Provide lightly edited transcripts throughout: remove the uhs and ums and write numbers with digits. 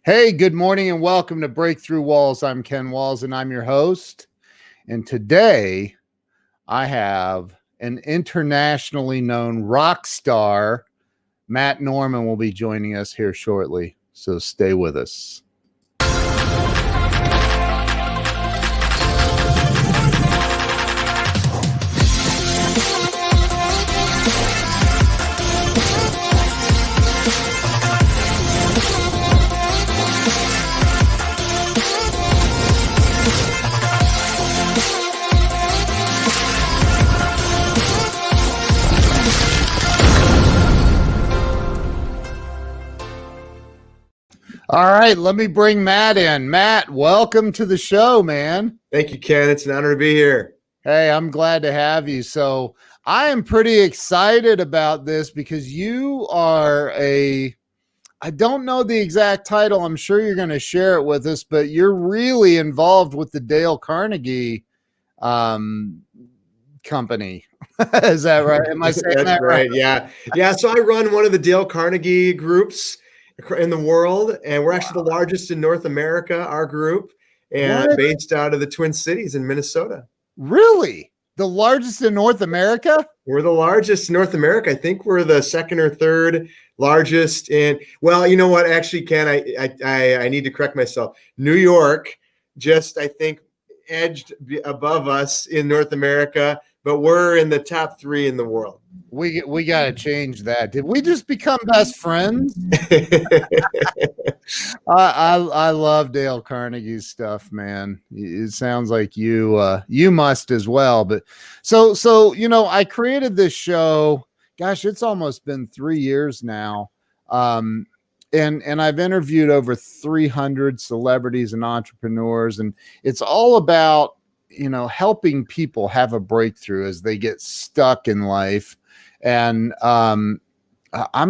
Hey, good morning and welcome to Breakthrough Walls. I'm Ken Walls and I'm your host. And today I have an internationally known rock star. Matt Norman will be joining us here shortly. So stay with us. All right, let me bring Matt in. Matt, welcome to the show, man. Thank you, Ken. It's an honor to be here. Hey, I'm glad to have you. So I am pretty excited about this because you are I don't know the exact title. I'm sure you're going to share it with us, but you're really involved with the Dale Carnegie company. Is that right? Am I saying That's that right? Yeah. So I run one of the Dale Carnegie groups in the world, and we're actually the largest in North America, our group, and What? based out of the Twin Cities in Minnesota. Really? The largest in North America? We're the largest in North America. I think we're the second or third largest in, well, you know what? Actually, Ken, I need to correct myself. New York just, I think, edged above us in North America, but we're in the top 3 in the world. We got to change that. Did we just become best friends? I love Dale Carnegie's stuff, man. It sounds like you must as well. But so I created this show. Gosh, it's almost been 3 years now. And I've interviewed over 300 celebrities and entrepreneurs, and it's all about helping people have a breakthrough as they get stuck in life. And I'm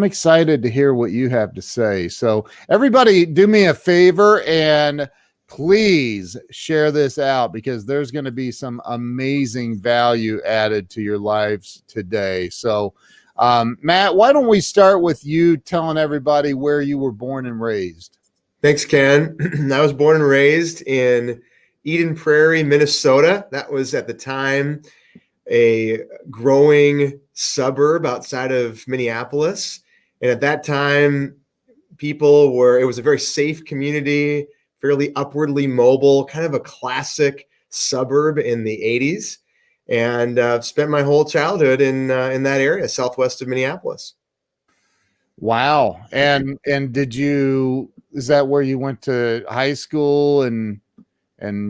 excited to hear what you have to say. So everybody do me a favor and please share this out, because there's going to be some amazing value added to your lives today. So Matt, why don't we start with you telling everybody where you were born and raised? Thanks, Ken. I was born and raised in Eden Prairie, Minnesota. That was at the time a growing suburb outside of Minneapolis. And at that time, it was a very safe community, fairly upwardly mobile, kind of a classic suburb in the 80s. And I've spent my whole childhood in that area, southwest of Minneapolis. Wow. And is that where you went to high school and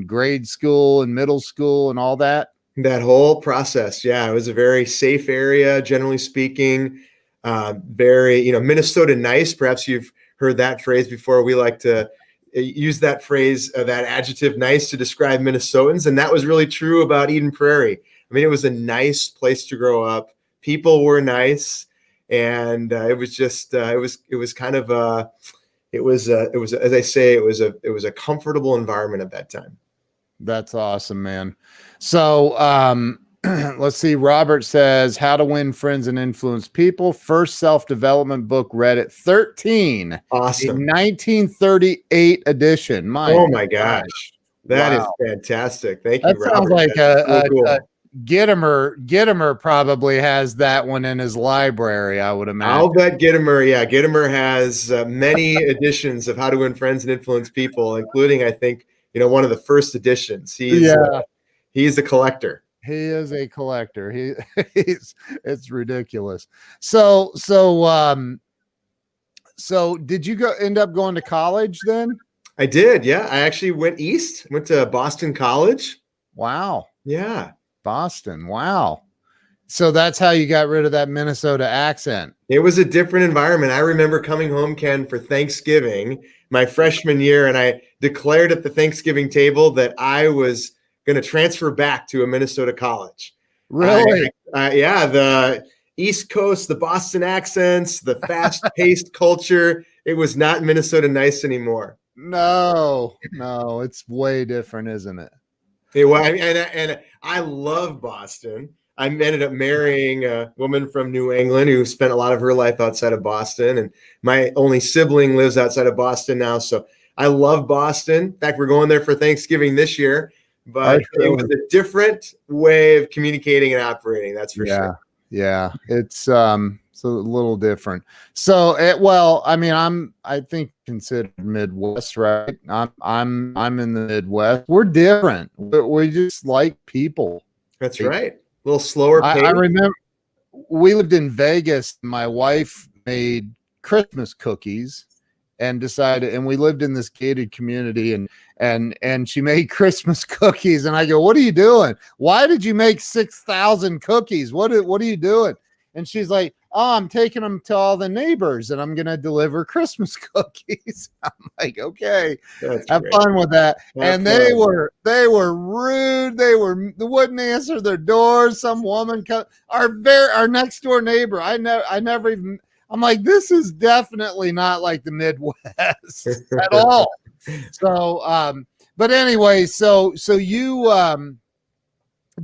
grade school and middle school and all that? That whole process. Yeah, it was a very safe area, generally speaking. Very, Minnesota nice. Perhaps you've heard that phrase before. We like to use that phrase, that adjective nice, to describe Minnesotans. And that was really true about Eden Prairie. I mean, it was a nice place to grow up. People were nice. And it was just, it was kind of as I say, it was a comfortable environment at that time. That's awesome, man. So let's see. Robert says, How to Win Friends and Influence People. First self-development book read at 13. Awesome. 1938 edition. Oh my gosh. That is fantastic. Thank you, Robert. Sounds like a Gittimer probably has that one in his library, I would imagine. I'll bet Gittimer. Yeah, Gittimer has many editions of How to Win Friends and Influence People, including, I think, one of the first editions. He's a collector. He is a collector. It's ridiculous. So did you end up going to college then? I did. Yeah. I actually went east, went to Boston College. Wow. Yeah. Boston. Wow. So that's how you got rid of that Minnesota accent. It was a different environment. I remember coming home, Ken, for Thanksgiving, my freshman year, and I declared at the Thanksgiving table that I was going to transfer back to a Minnesota college. Really? Yeah. The East Coast, the Boston accents, the fast-paced culture. It was not Minnesota nice anymore. No, it's way different, isn't it? And I love Boston. I ended up marrying a woman from New England who spent a lot of her life outside of Boston. And my only sibling lives outside of Boston now. So I love Boston. In fact, we're going there for Thanksgiving this year, but it was a different way of communicating and operating. That's for sure. Yeah. It's a little different. So well, I mean, I think considered Midwest, right? I'm in the Midwest. We're different. We just like people. That's right. A little slower pace. I remember we lived in Vegas. My wife made Christmas cookies and decided, and we lived in this gated community, and she made Christmas cookies. And I go, "What are you doing? Why did you make 6,000 cookies? What are you doing?" And she's like, "Oh, I'm taking them to all the neighbors and I'm going to deliver Christmas cookies." I'm like, "Okay, have fun with that." And they were rude. They wouldn't answer their doors. Some woman our next door neighbor. I never even, I'm like, this is definitely not like the Midwest at all. So, but anyway, so you,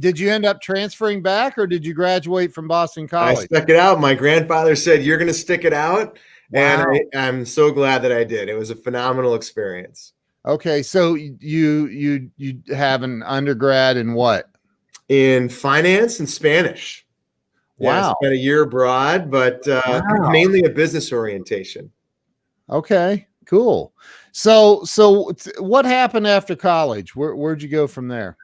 did you end up transferring back or did you graduate from Boston College? I stuck it out. My grandfather said, "You're going to stick it out." Wow. And I'm so glad that I did. It was a phenomenal experience. Okay. So you have an undergrad in what? In finance and Spanish. Wow. Yeah, I spent a year abroad, but mainly a business orientation. Okay, cool. So what happened after college? Where'd you go from there?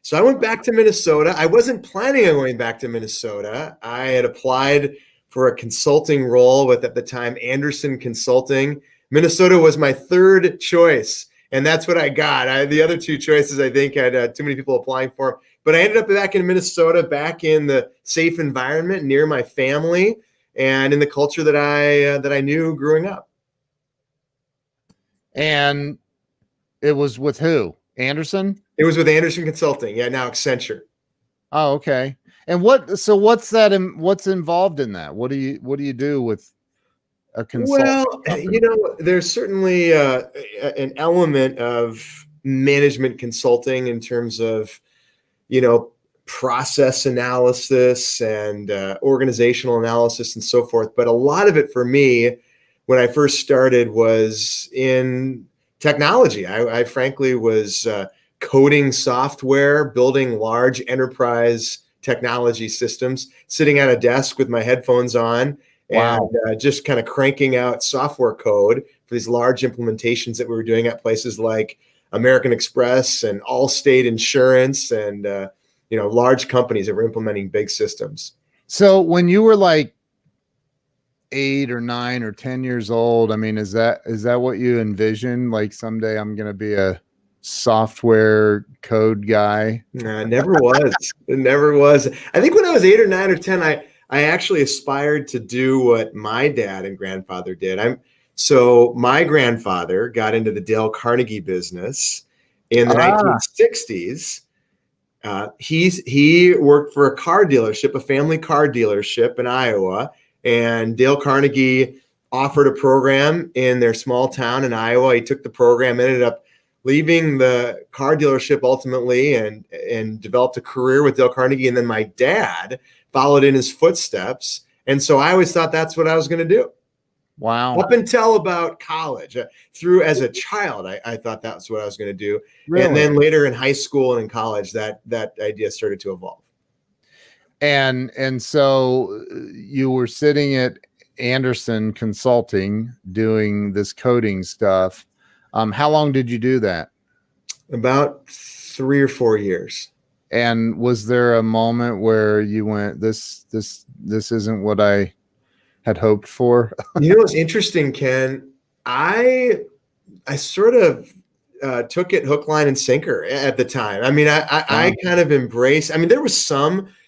So I went back to Minnesota. I wasn't planning on going back to Minnesota. I had applied for a consulting role with, at the time, Anderson Consulting. Minnesota was my third choice, and that's what I got. The other two choices, I think, had too many people applying for them. But I ended up back in Minnesota, back in the safe environment near my family and in the culture that I knew growing up. And it was with who? Anderson? It was with Anderson Consulting. Yeah, now Accenture. Oh, okay. And what's involved in that? What do you do with a consulting company? Well, there's certainly an element of management consulting in terms of, process analysis and organizational analysis and so forth. But a lot of it for me, when I first started, was in technology. I frankly was coding software, building large enterprise technology systems, sitting at a desk with my headphones on. Wow. And just kind of cranking out software code for these large implementations that we were doing at places like American Express and Allstate Insurance and large companies that were implementing big systems. So when you were like 8 or 9 or 10 years old, I mean, is that what you envisioned? Like someday I'm going to be a software code guy? No, it never was. It never was. I think when I was 8 or 9 or 10, I actually aspired to do what my dad and grandfather did. So my grandfather got into the Dale Carnegie business in the 1960s. He worked for a car dealership, a family car dealership in Iowa, and Dale Carnegie offered a program in their small town in Iowa. He took the program, ended up leaving the car dealership ultimately, and developed a career with Dale Carnegie. And then my dad followed in his footsteps. And so I always thought that's what I was going to do. Wow. Up until about college, as a child, I thought that's what I was going to do. Really? And then later in high school and in college, that idea started to evolve. And so you were sitting at Anderson Consulting doing this coding stuff. How long did you do that? About 3 or 4 years. And was there a moment where you went, this isn't what I had hoped for? What's interesting, Ken, I sort of took it hook, line, and sinker at the time. I mean, I kind of embraced, there was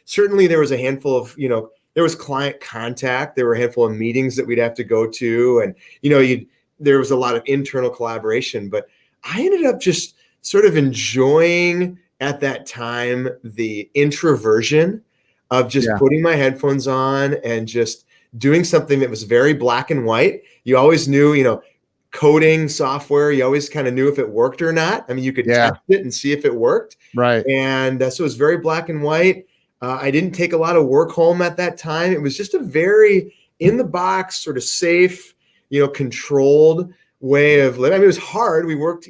certainly there was a handful of, there was client contact. There were a handful of meetings that we'd have to go to. And, there was a lot of internal collaboration, but I ended up just sort of enjoying at that time the introversion of just putting my headphones on and just doing something that was very black and white. You always knew, coding software, you always kind of knew if it worked or not. You could test it and see if it worked. Right. And so it was very black and white. I didn't take a lot of work home at that time. It was just a very in the box, sort of safe, controlled way of living. I mean, it was hard. We worked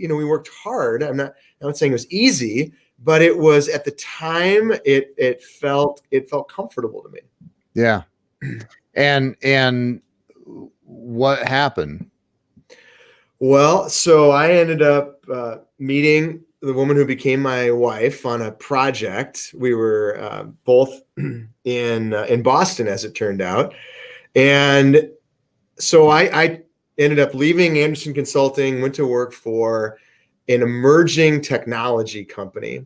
hard. I'm not saying it was easy, but it was at the time it felt comfortable to me. Yeah. And what happened? Well, so I ended up meeting the woman who became my wife on a project. We were both in Boston, as it turned out, and so I ended up leaving Anderson Consulting, went to work for an emerging technology company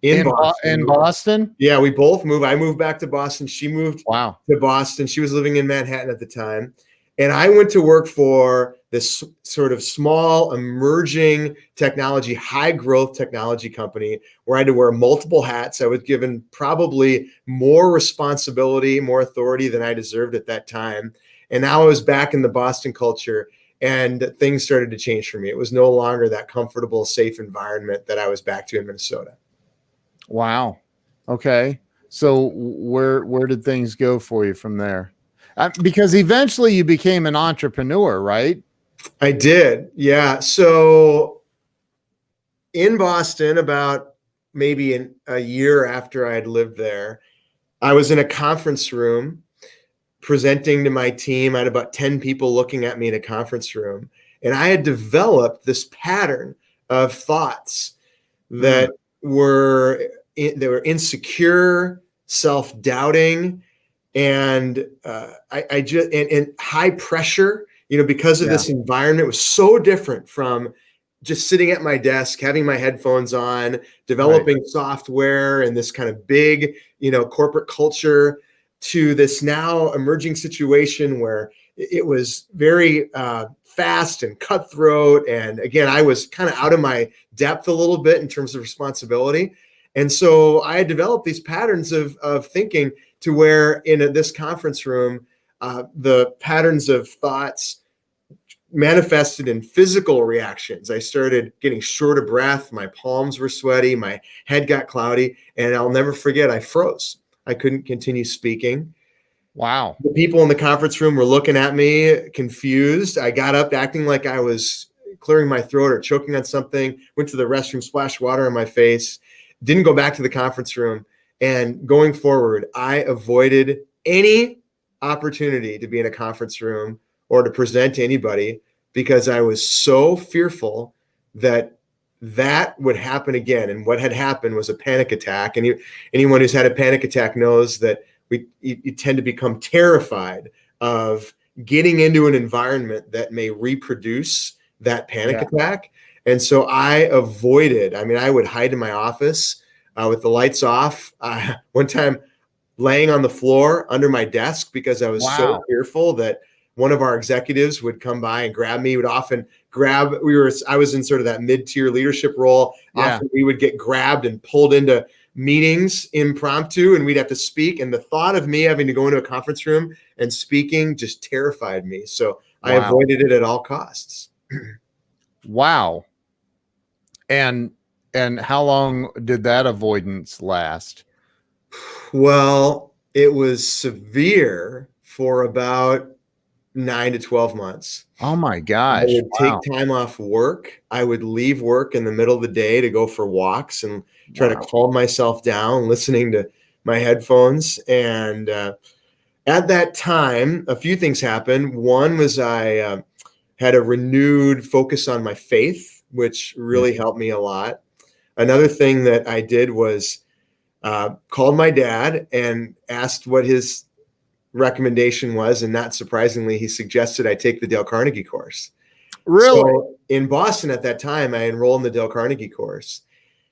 in In Boston. Boston? Yeah, we both moved. I moved back to Boston. She moved Wow. to Boston. She was living in Manhattan at the time. And I went to work for this sort of small, emerging technology, high growth technology company where I had to wear multiple hats. I was given probably more responsibility, more authority than I deserved at that time. And now I was back in the Boston culture and things started to change for me. It was no longer that comfortable, safe environment that I was back to in Minnesota. Wow. Okay. So where did things go for you from there? Because eventually you became an entrepreneur, right? I did. Yeah. So in Boston, about maybe a year after I had lived there, I was in a conference room presenting to my team. I had about 10 people looking at me in a conference room. And I had developed this pattern of thoughts that were insecure, self-doubting, and I just and high pressure, because of Yeah. this environment was so different from just sitting at my desk, having my headphones on, developing software and this kind of big, corporate culture, to this now emerging situation where it was very fast and cutthroat. And again, I was kind of out of my depth a little bit in terms of responsibility. And so I had developed these patterns of thinking to where in this conference room, the patterns of thoughts manifested in physical reactions. I started getting short of breath. My palms were sweaty. My head got cloudy. And I'll never forget, I froze. I couldn't continue speaking. Wow. The people in the conference room were looking at me confused. I got up acting like I was clearing my throat or choking on something, went to the restroom, splashed water on my face, didn't go back to the conference room. And going forward, I avoided any opportunity to be in a conference room or to present to anybody because I was so fearful that that would happen again. And what had happened was a panic attack. And anyone who's had a panic attack knows that you tend to become terrified of getting into an environment that may reproduce that panic attack. And so I would hide in my office with the lights off. One time laying on the floor under my desk because I was so fearful that one of our executives would come by and grab me. Would often I was in sort of that mid-tier leadership role. Often we would get grabbed and pulled into meetings impromptu and we'd have to speak. And the thought of me having to go into a conference room and speaking just terrified me. So I avoided it at all costs. Wow. And how long did that avoidance last? Well, it was severe for about 9 to 12 months. Oh my I gosh. would take time off work. I would leave work in the middle of the day to go for walks and try to calm myself down, listening to my headphones. And at that time, a few things happened. One was I had a renewed focus on my faith, which really helped me a lot. Another thing that I did was called my dad and asked what his recommendation was. And not surprisingly, he suggested I take the Dale Carnegie course. Really? So in Boston at that time, I enrolled in the Dale Carnegie course.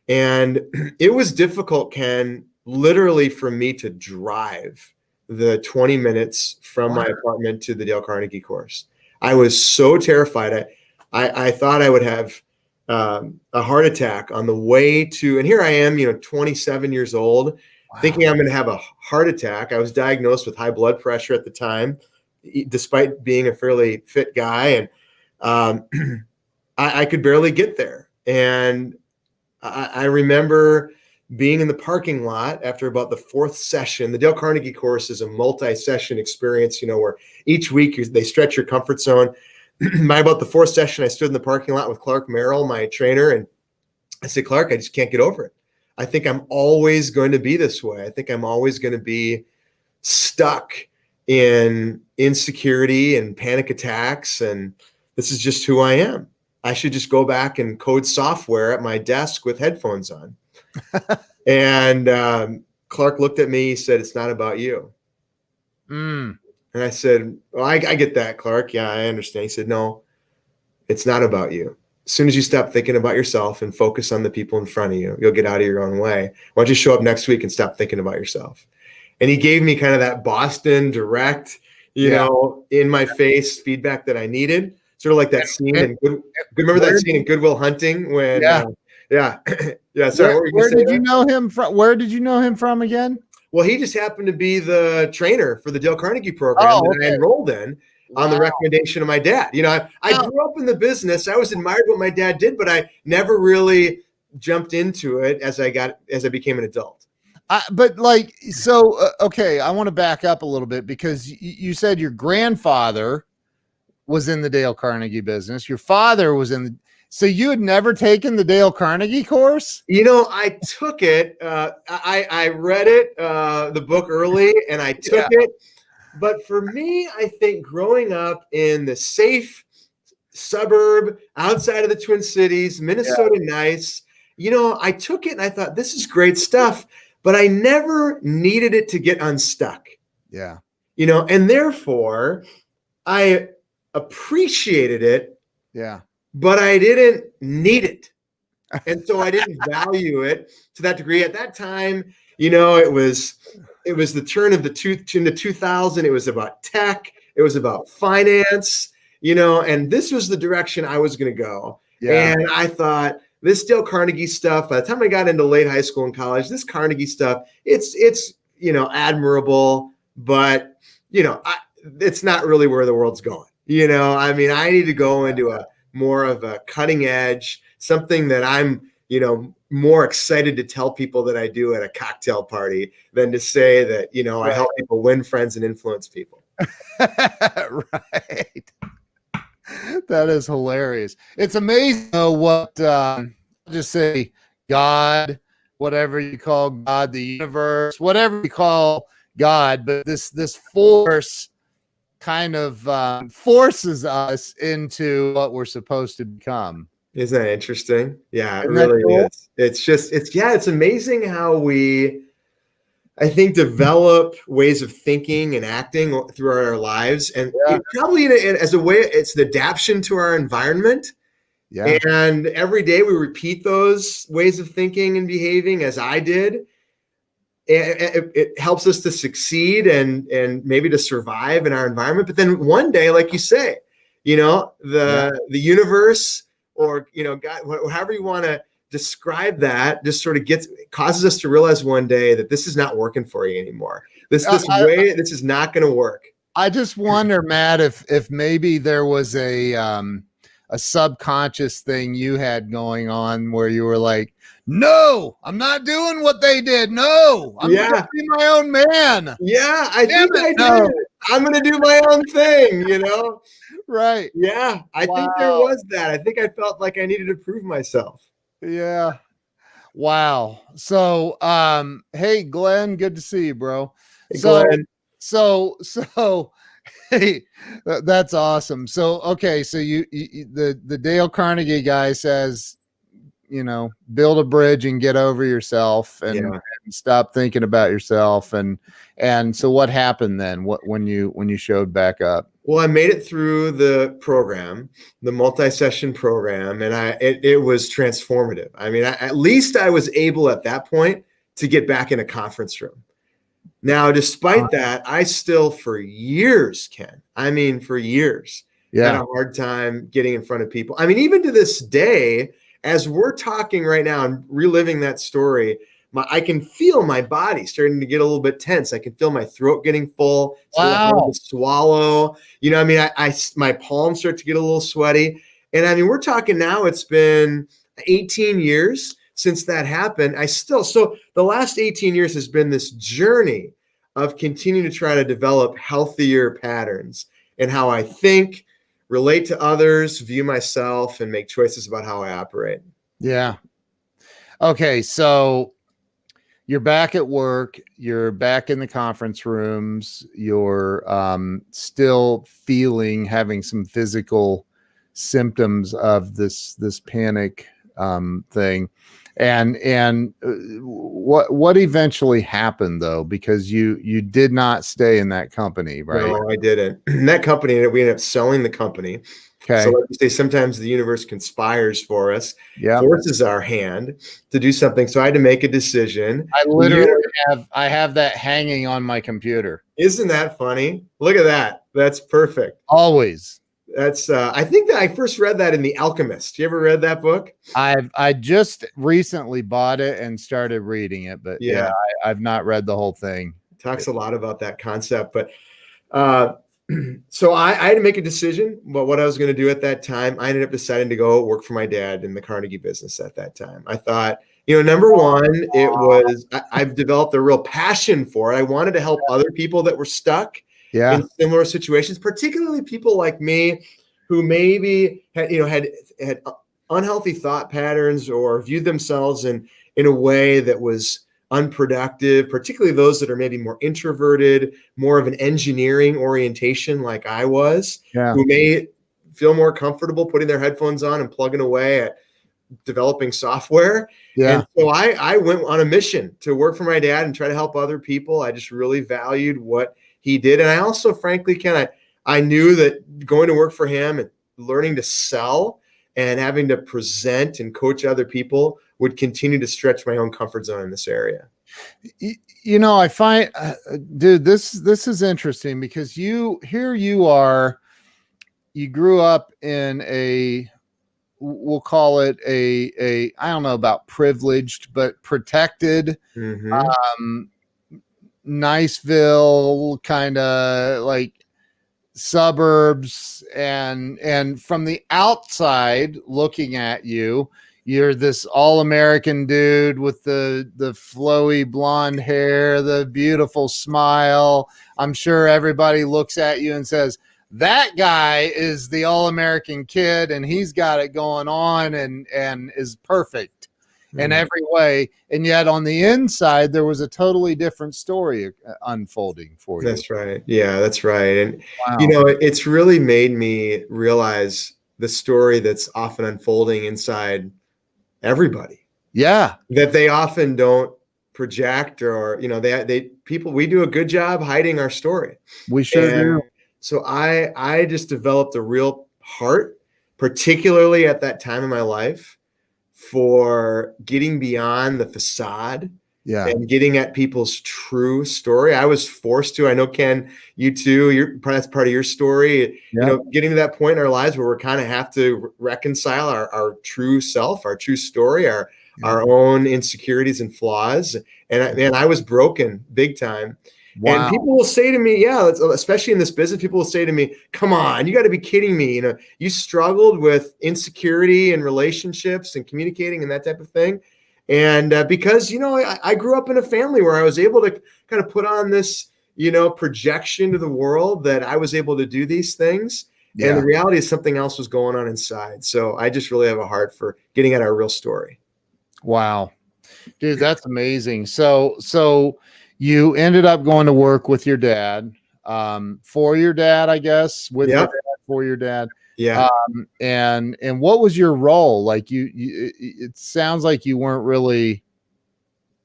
And it was difficult, Ken, literally for me to drive the 20 minutes from my apartment to the Dale Carnegie course. I was so terrified. I thought I would have a heart attack on the way to, and here I am, 27 years old, thinking I'm going to have a heart attack. I was diagnosed with high blood pressure at the time, despite being a fairly fit guy. And I could barely get there. And I remember being in the parking lot after about the fourth session. The Dale Carnegie course is a multi-session experience, where each week they stretch your comfort zone. By about the fourth session, I stood in the parking lot with Clark Merrill, my trainer, and I said, Clark, I just can't get over it. I think I'm always going to be this way. I think I'm always going to be stuck in insecurity and panic attacks, and this is just who I am. I should just go back and code software at my desk with headphones on. And Clark looked at me, he said, it's not about you. And I said, well, I get that, Clark. Yeah, I understand. He said, no, it's not about you. As soon as you stop thinking about yourself and focus on the people in front of you, you'll get out of your own way. Why don't you show up next week and stop thinking about yourself? And he gave me kind of that Boston direct, in my face feedback that I needed. Sort of like that scene in remember that scene in Good Will Hunting when yeah. Sorry, where did you know him from? Where did you know him from again? Well, he just happened to be the trainer for the Dale Carnegie program that I enrolled in on the recommendation of my dad. I grew up in the business. I always admired what my dad did, but I never really jumped into it as I became an adult. Okay, I want to back up a little bit because you said your grandfather was in the Dale Carnegie business. Your father was so you had never taken the Dale Carnegie course? I took it. I read it, the book early, and I took it. But for me, I think growing up in the safe suburb outside of the Twin Cities, Minnesota, nice, I took it and I thought, this is great stuff, but I never needed it to get unstuck. Yeah. And therefore I appreciated it. Yeah. But I didn't need it. And so I didn't value it to that degree. At that time, it was the turn of the 2000. It was about tech. It was about finance, and this was the direction I was going to go. Yeah. And I thought this Dale Carnegie stuff, by the time I got into late high school and college, this Carnegie stuff, it's admirable, but, it's not really where the world's going. I need to go into a more of a cutting edge, something that I'm, more excited to tell people that I do at a cocktail party than to say that, I help people win friends and influence people. Right. That is hilarious. It's amazing what, just say God, whatever you call God, the universe, whatever you call God, but this force kind of forces us into what we're supposed to become. Isn't that interesting? Yeah, it really is. It's amazing how we, I think, develop ways of thinking and acting throughout our lives. And probably as a way, it's an adaptation to our environment. Yeah. And every day we repeat those ways of thinking and behaving, as I did. It helps us to succeed and maybe to survive in our environment. But then one day, like you say, the universe, or God, however you want to describe that, just sort of causes us to realize one day that this is not working for you anymore. This is not going to work. I just wonder, Matt, if maybe there was a subconscious thing you had going on where you were like, no, I'm not doing what they did. No, I'm going to be my own man. Yeah, I think I did. I'm going to do my own thing, Right. Yeah, I think there was that. I think I felt like I needed to prove myself. Yeah. Wow. So, hey, Glenn, good to see you, bro. Hey, Glenn. So, hey, that's awesome. So, okay. So the Dale Carnegie guy says, build a bridge and get over yourself and stop thinking about yourself. And so what happened then? When you showed back up? Well, I made it through the program, the multi-session program, and it was transformative. I mean, at least I was able at that point to get back in a conference room. Now, despite that, I still for years, Ken, for years, had a hard time getting in front of people. I mean, even to this day, as we're talking right now and reliving that story, I can feel my body starting to get a little bit tense. I can feel my throat getting full. Wow. To swallow. My palms start to get a little sweaty. And we're talking now, it's been 18 years since that happened, so the last 18 years has been this journey of continuing to try to develop healthier patterns in how I think, relate to others, view myself, and make choices about how I operate. Yeah. Okay. So you're back at work, you're back in the conference rooms, you're still having some physical symptoms of this panic thing. And what eventually happened though, because you did not stay in that company, right? No, I didn't. That company, we ended up selling the company. So Okay. like you say, sometimes the universe conspires for us, Yeah. forces our hand to do something. So I had to make a decision. I literally have that hanging on my computer. Isn't that funny? Look at that. That's perfect. Always. That's I think that I first read that in The Alchemist. You ever read that book? I just recently bought it and started reading it, but yeah, I've not read the whole thing. It talks a lot about that concept, but so I had to make a decision about what I was going to do at that time. I ended up deciding to go work for my dad in the Carnegie business at that time. I thought, number one, I've developed a real passion for it. I wanted to help other people that were stuck in similar situations, particularly people like me who maybe had unhealthy thought patterns or viewed themselves in a way that was unproductive, particularly those that are maybe more introverted, more of an engineering orientation like I was, who may feel more comfortable putting their headphones on and plugging away at developing software. And so I went on a mission to work for my dad and try to help other people. I just really valued what he did. And I also, frankly, I knew that going to work for him and learning to sell and having to present and coach other people would continue to stretch my own comfort zone in this area. I find, dude, this is interesting because you are, you grew up in we'll call it a I don't know about privileged, but protected, Niceville kind of like suburbs, and from the outside looking at you, you're this all-American dude with the flowy blonde hair, the beautiful smile. I'm sure everybody looks at you and says, that guy is the all-American kid and he's got it going on and is perfect in every way. And yet on the inside, there was a totally different story unfolding for you. That's right. Yeah, that's right. And, it's really made me realize the story that's often unfolding inside everybody. Yeah. That they often don't project or, we do a good job hiding our story. We sure do. So I just developed a real heart, particularly at that time in my life, for getting beyond the facade and getting at people's true story. I was forced to. I know, Ken, you too. That's part of your story. Getting to that point in our lives where we kind of have to reconcile our true self, our true story, our own insecurities and flaws. And I was broken big time. Wow. And people will say to me, especially in this business, people will say to me, come on, you got to be kidding me. You struggled with insecurity and relationships and communicating and that type of thing. And because, I grew up in a family where I was able to kind of put on this, projection to the world that I was able to do these things. Yeah. And the reality is something else was going on inside. So I just really have a heart for getting at our real story. Wow. Dude, that's amazing. So you ended up going to work with your dad, for your dad, I guess, with your dad, for your dad. Yeah. And what was your role? Like it sounds like you weren't really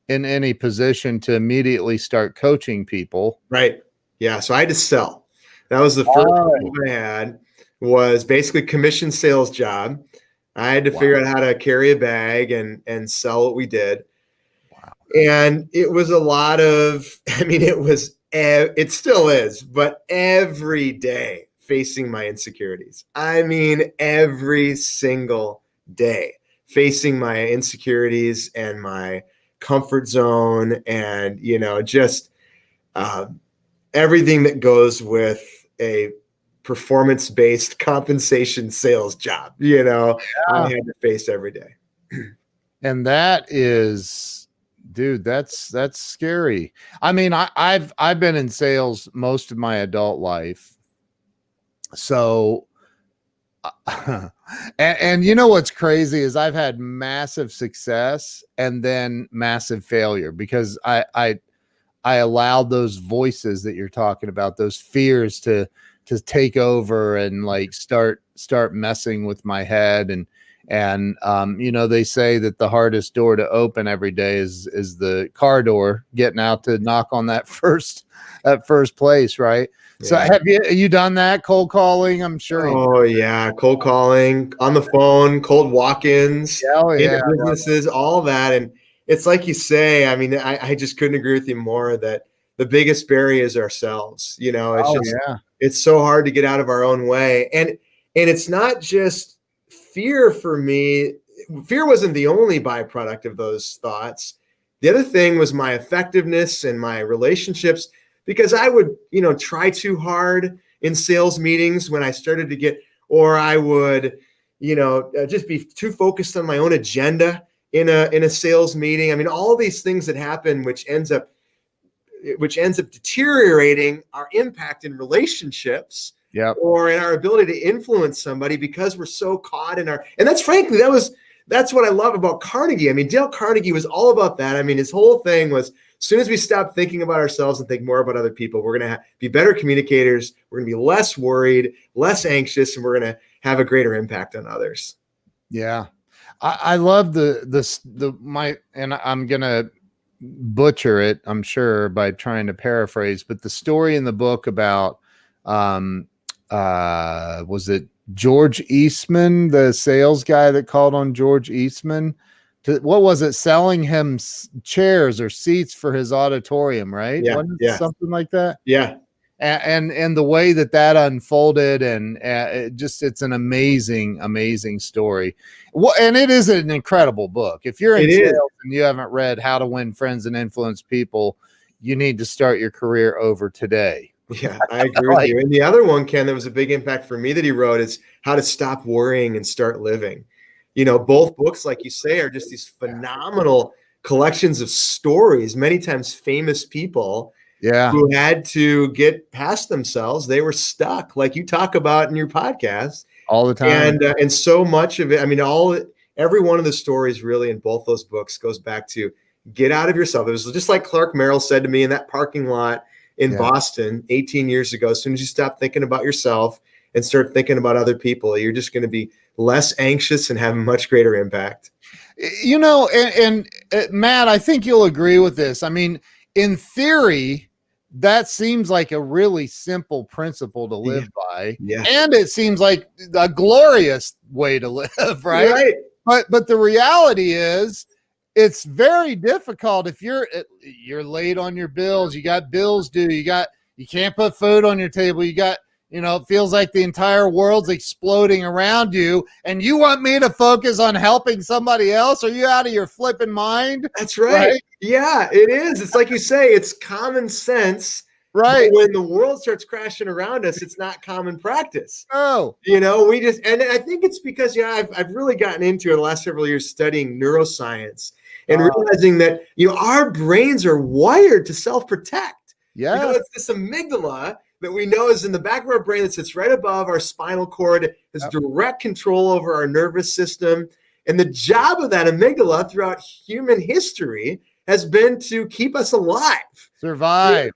in any position to immediately start coaching people. Right. Yeah. So I had to sell. That was the first job I had, was basically commission sales job. I had to figure out how to carry a bag and sell what we did. And it was a lot of, it still is, but every day facing my insecurities. Every single day facing my insecurities and my comfort zone and, just everything that goes with a performance-based compensation sales job, I had to face every day. And that is, dude, that's scary. I mean, I've been in sales most of my adult life. So and you know what's crazy is I've had massive success and then massive failure because I allowed those voices that you're talking about, those fears to take over and like start messing with my head. And you know, they say that the hardest door to open every day is the car door, getting out to knock on that first place, right? So Yeah. have you done that cold calling? I'm sure you. Oh yeah, cold calling on the phone, cold walk-ins Oh into yeah, businesses, all that. And it's like you say, I mean, I just couldn't agree with you more that the biggest barrier is ourselves. You know, it's oh just yeah, it's so hard to get out of our own way. And it's not just fear for me. Fear wasn't the only byproduct of those thoughts. The other thing was my effectiveness and my relationships because I would, try too hard in sales meetings when I started to get, or I would, just be too focused on my own agenda in a sales meeting. I mean, all these things that happen, which ends up deteriorating our impact in relationships yep. or in our ability to influence somebody because we're so caught in our, and that's what I love about Carnegie. I mean, Dale Carnegie was all about that. I mean, his whole thing was as soon as we stop thinking about ourselves and think more about other people, we're going to be better communicators. We're going to be less worried, less anxious, and we're going to have a greater impact on others. Yeah. I love and I'm going to butcher it, I'm sure, by trying to paraphrase, but the story in the book about, was it George Eastman, the sales guy that called on George Eastman what was it, selling him chairs or seats for his auditorium, right? Yeah. Wasn't it Yeah. something like that? Yeah. And the way that unfolded, and it's an amazing story. Well, and it is an incredible book. If you're in It sales is. and you haven't read How to Win Friends and Influence People, you need to start your career over today. Yeah, I agree with you. And the other one, Ken, that was a big impact for me that he wrote is How to Stop Worrying and Start Living. Both books, like you say, are just these phenomenal collections of stories, many times famous people who had to get past themselves. They were stuck, like you talk about in your podcast. All the time. And so much of it, I mean, every one of the stories really in both those books goes back to get out of yourself. It was just like Clark Merrill said to me in that parking lot in Boston 18 years ago. As soon as you stop thinking about yourself and start thinking about other people, you're just going to be less anxious and have a much greater impact. And Matt, I think you'll agree with this. I mean, in theory, that seems like a really simple principle to live by. Yeah. And it seems like a glorious way to live, right? Right. But the reality is it's very difficult if you're late on your bills, you got bills due, you can't put food on your table, it feels like the entire world's exploding around you, and you want me to focus on helping somebody else? Are you out of your flipping mind? That's right. Yeah, it is. It's like you say, it's common sense. Right. But when the world starts crashing around us, it's not common practice. Oh. And I think it's because, I've really gotten into it the last several years studying neuroscience and realizing that, our brains are wired to self-protect. Yeah. It's this amygdala that we know is in the back of our brain that sits right above our spinal cord, has direct control over our nervous system. And the job of that amygdala throughout human history has been to keep us alive. Survive,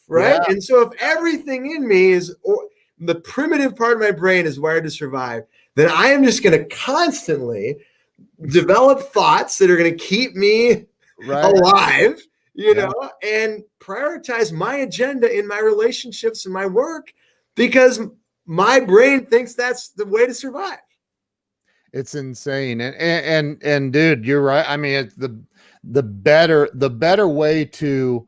right? Yeah. And so if everything in me the primitive part of my brain is wired to survive, then I am just going to constantly develop thoughts that are going to keep me alive, and prioritize my agenda in my relationships and my work because my brain thinks that's the way to survive. It's insane. And dude, you're right. I mean, it's the better way to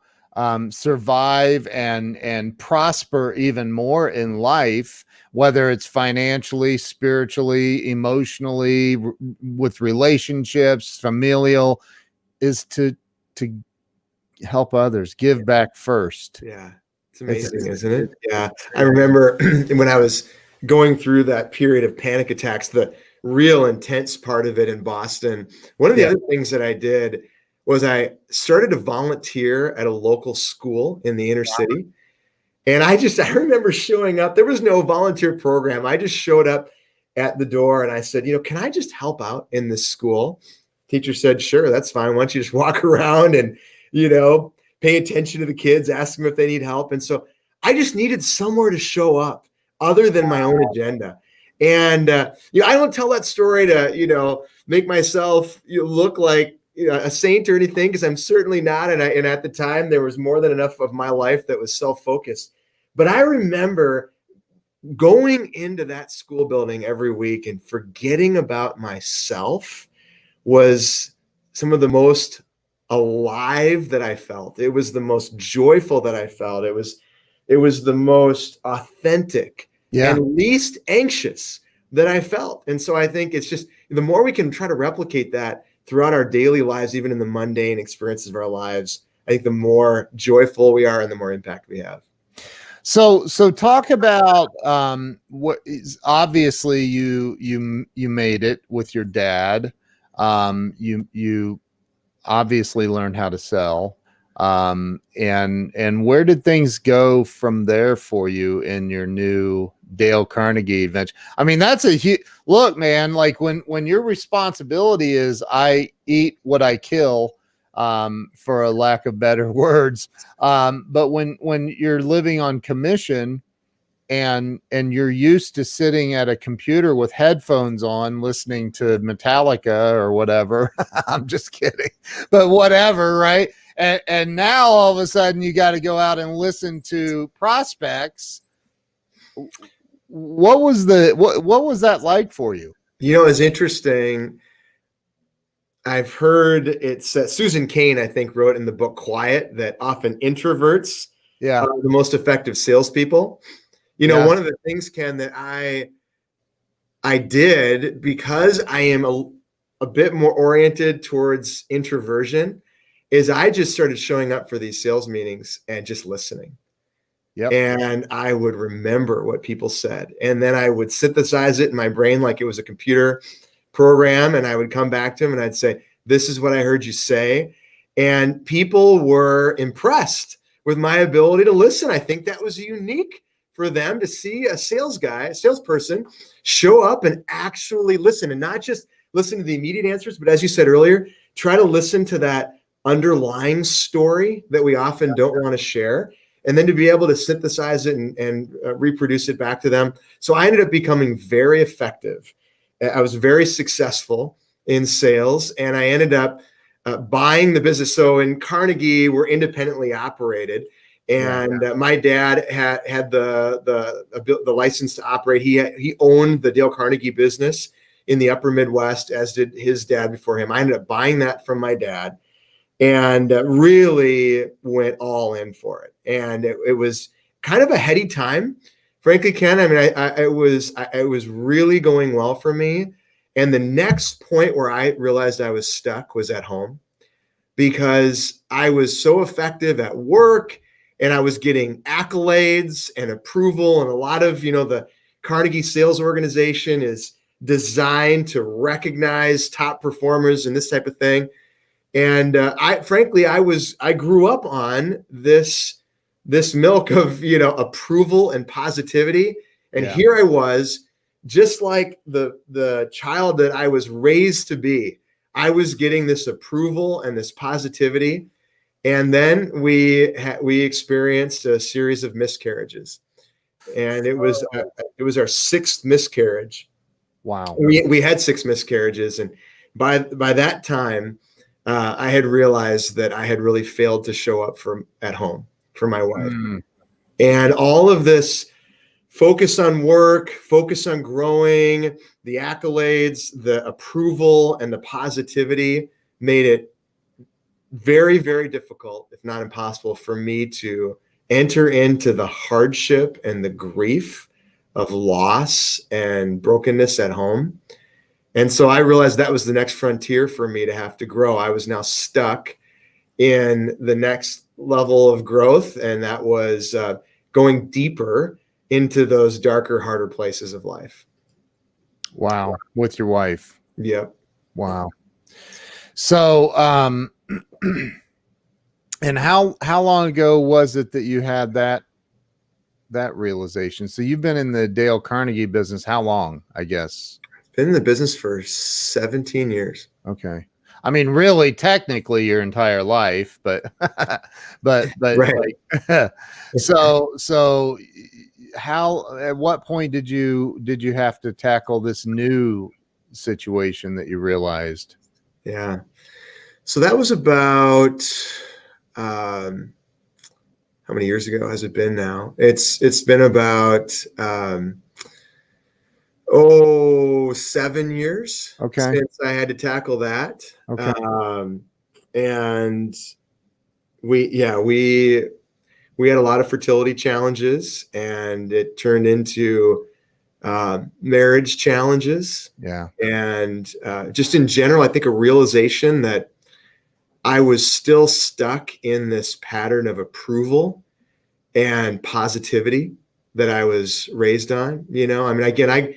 survive and prosper even more in life, whether it's financially, spiritually, emotionally, with relationships, familial, is to help others, give back first. Yeah. It's amazing, isn't it? Yeah. I remember when I was going through that period of panic attacks, the real intense part of it in Boston. One of the other things that I did was I started to volunteer at a local school in the inner city. And I remember showing up. There was no volunteer program. I just showed up at the door and I said, can I just help out in this school? Teacher said, sure, that's fine. Why don't you just walk around and, pay attention to the kids, ask them if they need help. And so I just needed somewhere to show up other than my own agenda. And, I don't tell that story to, make myself look like a saint or anything, because I'm certainly not. And at the time, there was more than enough of my life that was self-focused. But I remember going into that school building every week and forgetting about myself was some of the most alive that I felt. It was the most joyful that I felt. It was the most authentic and least anxious that I felt. And so I think it's just the more we can try to replicate that throughout our daily lives, even in the mundane experiences of our lives, I think the more joyful we are and the more impact we have. So talk about what is obviously you made it with your dad. You obviously learned how to sell. And where did things go from there for you in your new Dale Carnegie venture? I mean, that's a huge look, man. Like when your responsibility is I eat what I kill, for a lack of better words. But when you're living on commission and you're used to sitting at a computer with headphones on, listening to Metallica or whatever, I'm just kidding, but whatever. Right. And now all of a sudden you got to go out and listen to prospects. What was that like for you? It's interesting. I've heard it's Susan Cain, I think, wrote in the book Quiet that often introverts are the most effective salespeople. One of the things, Ken, that I did, because I am a bit more oriented towards introversion, is I just started showing up for these sales meetings and just listening. And I would remember what people said. And then I would synthesize it in my brain like it was a computer program. And I would come back to them and I'd say, this is what I heard you say. And people were impressed with my ability to listen. I think that was unique for them to see a salesperson show up and actually listen, and not just listen to the immediate answers, but as you said earlier, try to listen to that underlying story that we often don't want to share, and then to be able to synthesize it and reproduce it back to them. So I ended up becoming very effective. I was very successful in sales, and I ended up buying the business. So in Carnegie, we're independently operated. And my dad had the license to operate. He owned the Dale Carnegie business in the upper Midwest, as did his dad before him. I ended up buying that from my dad and really went all in for it. And it was kind of a heady time, frankly, Ken. I mean, it was really going well for me. And the next point where I realized I was stuck was at home, because I was so effective at work and I was getting accolades and approval. And a lot of, the Carnegie sales organization is designed to recognize top performers and this type of thing. And I grew up on this milk of, approval and positivity. And here I was, just like the child that I was raised to be. I was getting this approval and this positivity. And then we experienced a series of miscarriages, and it was our sixth miscarriage. Wow. We had 6 miscarriages, and by that time, I had realized that I had really failed to show up at home for my wife. And all of this focus on work, focus on growing, the accolades, the approval, and the positivity made it very, very difficult, if not impossible, for me to enter into the hardship and the grief of loss and brokenness at home. And so I realized that was the next frontier for me to have to grow. I was now stuck in the next level of growth, and that was going deeper into those darker, harder places of life. Wow. With your wife. Yep. Wow. So, and how long ago was it that you had that realization? So you've been in the Dale Carnegie business how long, I guess? Been in the business for 17 years. Okay. I mean, really, technically your entire life, but Right. like so how at what point did you have to tackle this new situation that you realized? Yeah. So that was about um, how many years ago has it been now? It's been about 7 years Okay. since I had to tackle that. Okay. And we had a lot of fertility challenges, and it turned into marriage challenges, Yeah. and just in general, I think a realization that I was still stuck in this pattern of approval and positivity that I was raised on. I mean, again,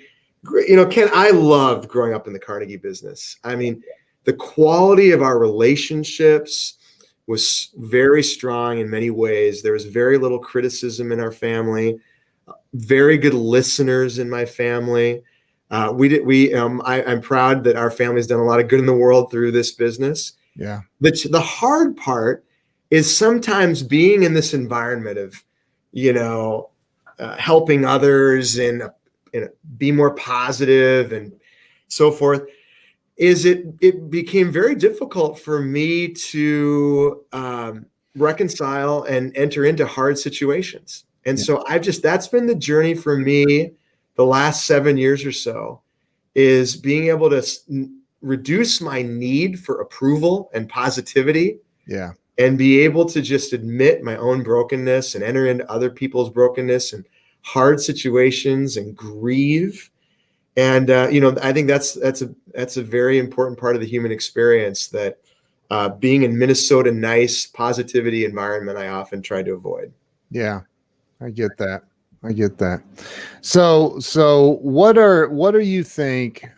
Ken, I loved growing up in the Carnegie business. I mean, the quality of our relationships was very strong in many ways. There was very little criticism in our family, very good listeners in my family. I'm proud that our family's done a lot of good in the world through this business. Yeah. The hard part is sometimes being in this environment of, helping others and be more positive and so forth. It became very difficult for me to reconcile and enter into hard situations. And Yeah. so that's been the journey for me the last 7 years or so, is being able to reduce my need for approval and positivity, Yeah. and be able to just admit my own brokenness and enter into other people's brokenness and hard situations and grieve. And I think that's a very important part of the human experience that being in Minnesota nice positivity environment, I often try to avoid. Yeah. I get that. I get that. So what do you think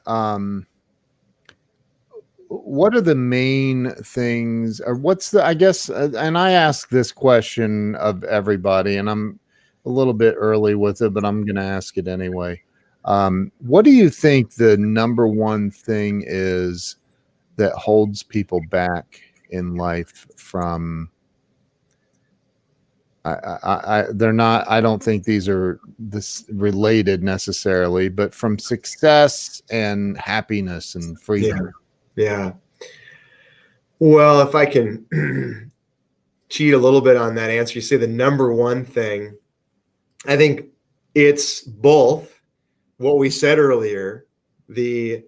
what are the main things, or what's the, I guess, and I ask this question of everybody, and I'm a little bit early with it, but I'm going to ask it anyway. What do you think the number one thing is that holds people back in life from, they're not, I don't think these are this related necessarily, but from success and happiness and freedom? Yeah. Well, if I can cheat a little bit on that answer, you say the number one thing, I think it's both what we said earlier, the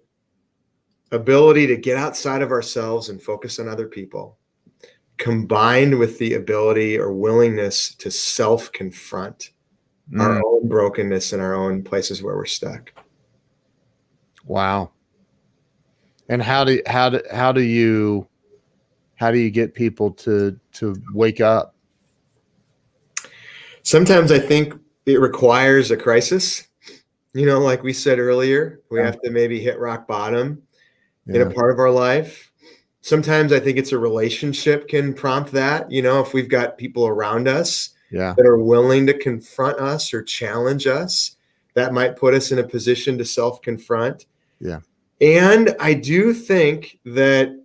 ability to get outside of ourselves and focus on other people, combined with the ability or willingness to self-confront our own brokenness and our own places where we're stuck. Wow. And how do you get people to wake up? Sometimes I think it requires a crisis. Like we said earlier, we have to maybe hit rock bottom in a part of our life. Sometimes I think it's a relationship can prompt that, if we've got people around us that are willing to confront us or challenge us, that might put us in a position to self-confront. Yeah. And I do think that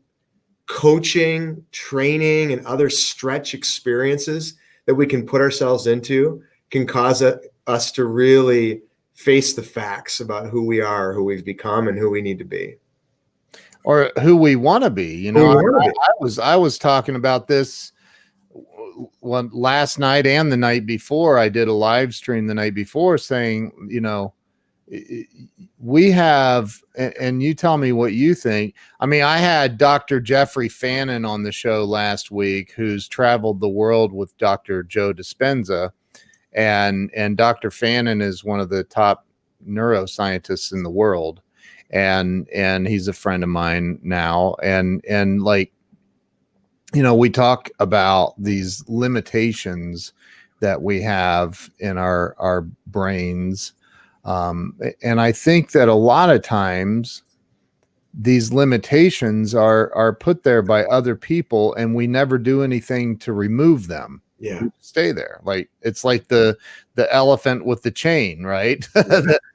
coaching, training, and other stretch experiences that we can put ourselves into can cause us to really face the facts about who we are, who we've become, and who we need to be. Or who we want to be. I was talking about this last night and the night before. I did a live stream the night before saying, we have, and you tell me what you think. I mean, I had Dr. Jeffrey Fannin on the show last week, who's traveled the world with Dr. Joe Dispenza, and Dr. Fannin is one of the top neuroscientists in the world, and he's a friend of mine now, and like, we talk about these limitations that we have in our brains, And I think that a lot of times these limitations are put there by other people, and we never do anything to remove them. Yeah. We stay there. Like it's like the elephant with the chain, right?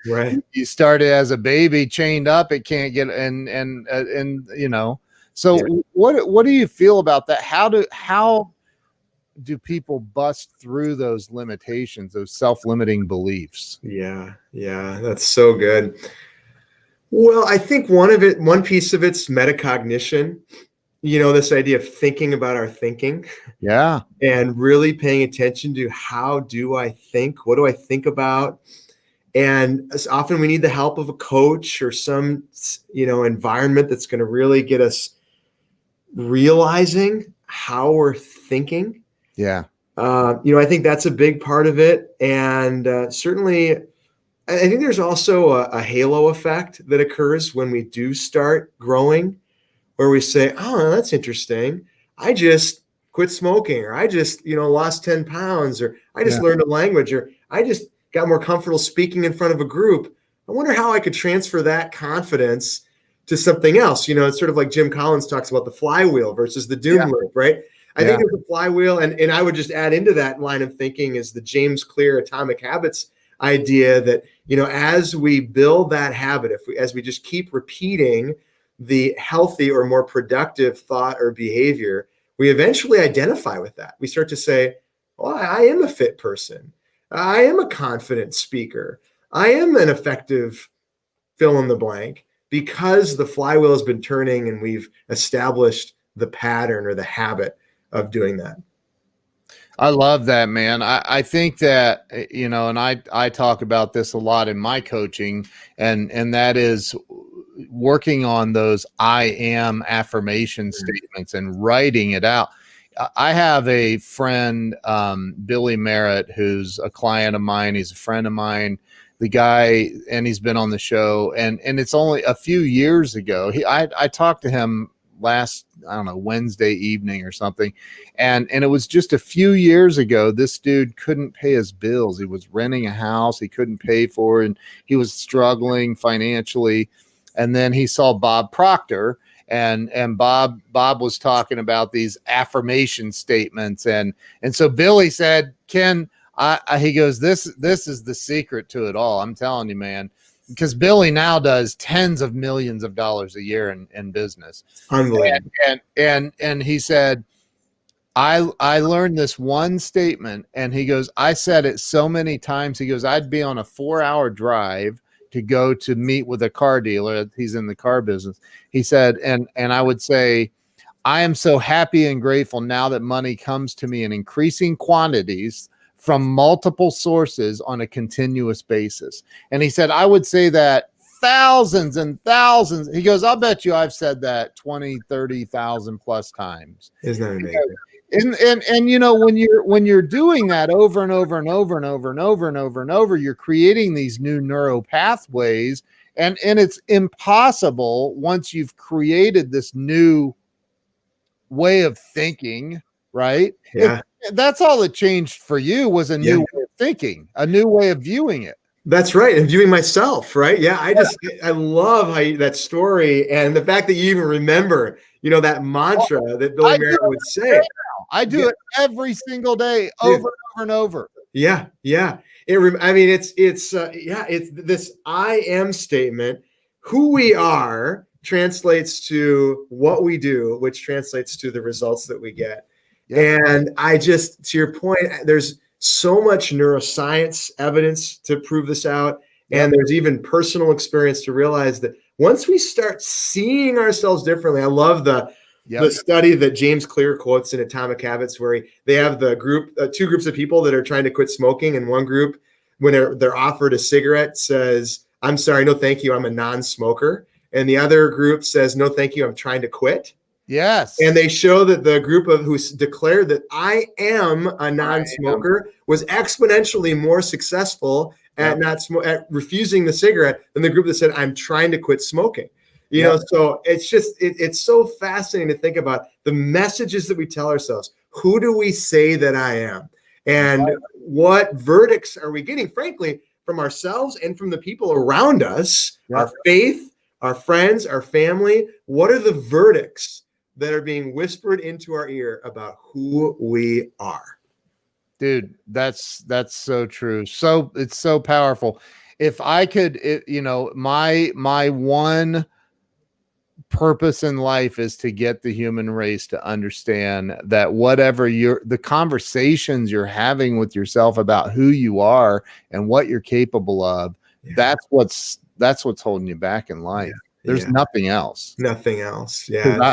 Right. You started as a baby chained up, it can't get and so Yeah. what do you feel about that? How do people bust through those limitations, those self-limiting beliefs? Yeah. Yeah. That's so good. Well, I think one piece of it's metacognition, this idea of thinking about our thinking Yeah. and really paying attention to how do I think? What do I think about? And as often we need the help of a coach or some, environment that's going to really get us realizing how we're thinking. Yeah. I think that's a big part of it. And certainly, I think there's also a halo effect that occurs when we do start growing, where we say, oh, that's interesting. I just quit smoking, or I just, lost 10 pounds, or I just learned a language, or I just got more comfortable speaking in front of a group. I wonder how I could transfer that confidence to something else. It's sort of like Jim Collins talks about the flywheel versus the doom loop, right? I think there's a flywheel, and I would just add into that line of thinking is the James Clear Atomic Habits idea that, as we build that habit, as we just keep repeating the healthy or more productive thought or behavior, we eventually identify with that. We start to say, well, I am a fit person. I am a confident speaker. I am an effective fill in the blank, because the flywheel has been turning and we've established the pattern or the habit of doing that. I love that, man. I think that, and I talk about this a lot in my coaching, and that is working on those I am affirmation statements and writing it out. I have a friend, Billy Merritt, who's a client of mine. He's a friend of mine. The guy, and he's been on the show, and it's only a few years ago. I talked to him last, I don't know, Wednesday evening or something. And it was just a few years ago, this dude couldn't pay his bills. He was renting a house. He couldn't pay for it. And he was struggling financially. And then he saw Bob Proctor, and Bob was talking about these affirmation statements. And so Billy said, Ken, he goes, this is the secret to it all. I'm telling you, man. Because Billy now does tens of millions of dollars a year in business. Unbelievable. And he said, I learned this one statement, and he goes, I said it so many times. He goes, I'd be on a 4-hour drive to go to meet with a car dealer. He's in the car business. He said, and I would say, I am so happy and grateful now that money comes to me in increasing quantities from multiple sources on a continuous basis. And he said, I would say that thousands and thousands. He goes, I'll bet you I've said that 20, 30,000 plus times. Isn't that amazing? And when you're doing that over and over and over and over and over and over and over, you're creating these new neural pathways. And it's impossible once you've created this new way of thinking, right? Yeah. That's all that changed for you, was a new way of thinking, a new way of viewing it. That's right. And viewing myself, right? Yeah. I love that story, and the fact that you even remember, that mantra that Billy Merritt would say. I do it every single day, over and over and over. Yeah. Yeah. It's this I am statement. Who we are translates to what we do, which translates to the results that we get. Yeah. And to your point, there's so much neuroscience evidence to prove this out. And there's even personal experience to realize that once we start seeing ourselves differently, I love the study that James Clear quotes in Atomic Habits, where they have the group, two groups of people that are trying to quit smoking. And one group, when they're offered a cigarette, says, I'm sorry, no, thank you, I'm a non-smoker. And the other group says, no, thank you, I'm trying to quit. Yes. And they show that the group of who declared that I am a non-smoker was exponentially more successful at at refusing the cigarette than the group that said, I'm trying to quit smoking. So it's just, it's so fascinating to think about the messages that we tell ourselves. Who do we say that I am? And what verdicts are we getting? Frankly, from ourselves and from the people around us, Yep. our faith, our friends, our family. What are the verdicts that are being whispered into our ear about who we are? Dude, that's so true. So it's so powerful. If I could, my one purpose in life is to get the human race to understand that whatever the conversations you're having with yourself about who you are and what you're capable of, that's what's holding you back in life. There's nothing else. Nothing else. Yeah.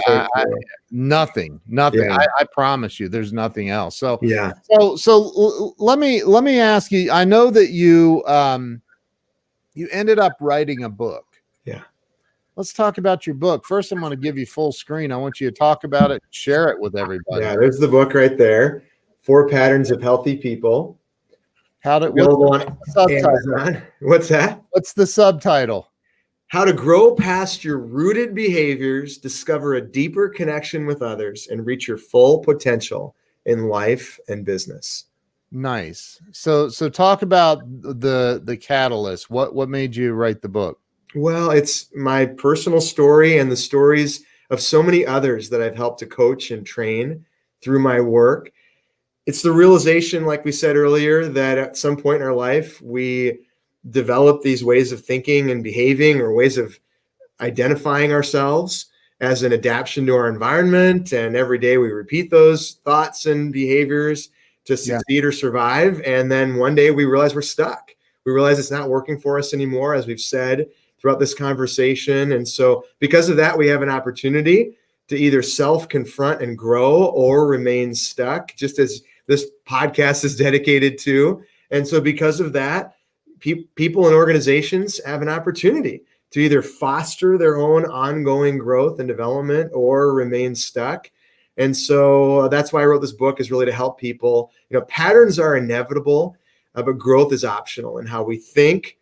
Nothing. Yeah. I promise you, there's nothing else. So yeah. So let me ask you. I know that you ended up writing a book. Yeah. Let's talk about your book. First, I'm going to give you full screen. I want you to talk about it, share it with everybody. Yeah, there's the book right there. 4 Patterns of Healthy People. Available on Amazon. What's that? What's the subtitle? How to grow past your rooted behaviors, discover a deeper connection with others, and reach your full potential in life and business. Nice. So talk about the catalyst. What made you write the book? Well, it's my personal story and the stories of so many others that I've helped to coach and train through my work. It's the realization, like we said earlier, that at some point in our life, we develop these ways of thinking and behaving, or ways of identifying ourselves as an adaptation to our environment. And every day we repeat those thoughts and behaviors to succeed or survive. And then one day we realize we're stuck. We realize it's not working for us anymore, as we've said throughout this conversation. And so because of that, we have an opportunity to either self-confront and grow, or remain stuck, just as this podcast is dedicated to. And so because of that, people and organizations have an opportunity to either foster their own ongoing growth and development, or remain stuck. And so that's why I wrote this book, is really to help people. Patterns are inevitable, but growth is optional in how we think,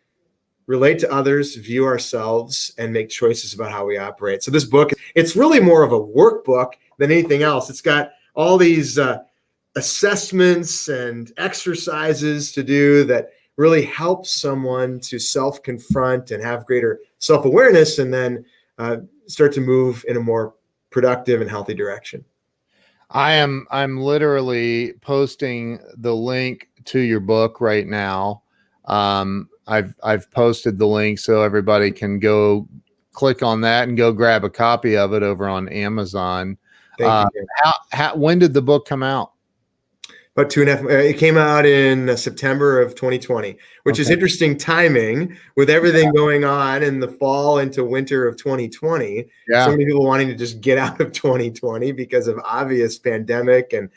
relate to others, view ourselves, and make choices about how we operate. So this book, it's really more of a workbook than anything else. It's got all these assessments and exercises to do that really help someone to self-confront and have greater self-awareness, and then start to move in a more productive and healthy direction. I'm literally posting the link to your book right now. I've posted the link so everybody can go click on that and go grab a copy of it over on Amazon. Thank you. When did the book come out? About 2.5. It came out in September of 2020, which is interesting timing with everything going on in the fall into winter of 2020. Yeah. So many people wanting to just get out of 2020 because of obvious pandemic and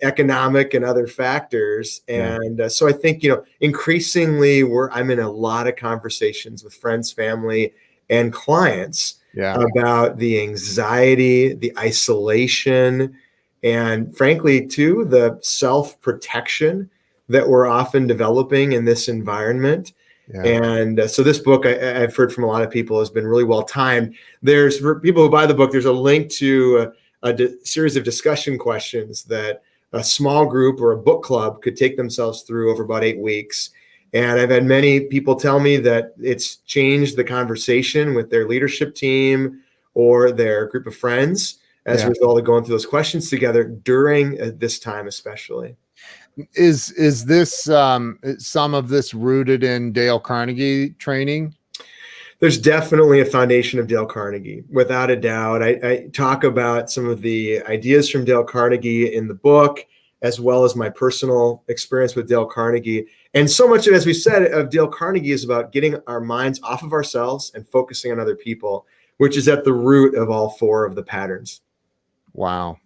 economic and other factors. And so I think, increasingly I'm in a lot of conversations with friends, family, and clients about the anxiety, the isolation, and frankly, too, the self-protection that we're often developing in this environment. Yeah. And so this book, I've heard from a lot of people, has been really well timed. For people who buy the book, there's a link to a series of discussion questions that a small group or a book club could take themselves through over about 8 weeks. And I've had many people tell me that it's changed the conversation with their leadership team or their group of friends as a result of going through those questions together during this time, especially. Is this some of this rooted in Dale Carnegie training? There's definitely a foundation of Dale Carnegie, without a doubt. I talk about some of the ideas from Dale Carnegie in the book, as well as my personal experience with Dale Carnegie. And so much, as we said, of Dale Carnegie is about getting our minds off of ourselves and focusing on other people, which is at the root of all 4 of the patterns. Wow.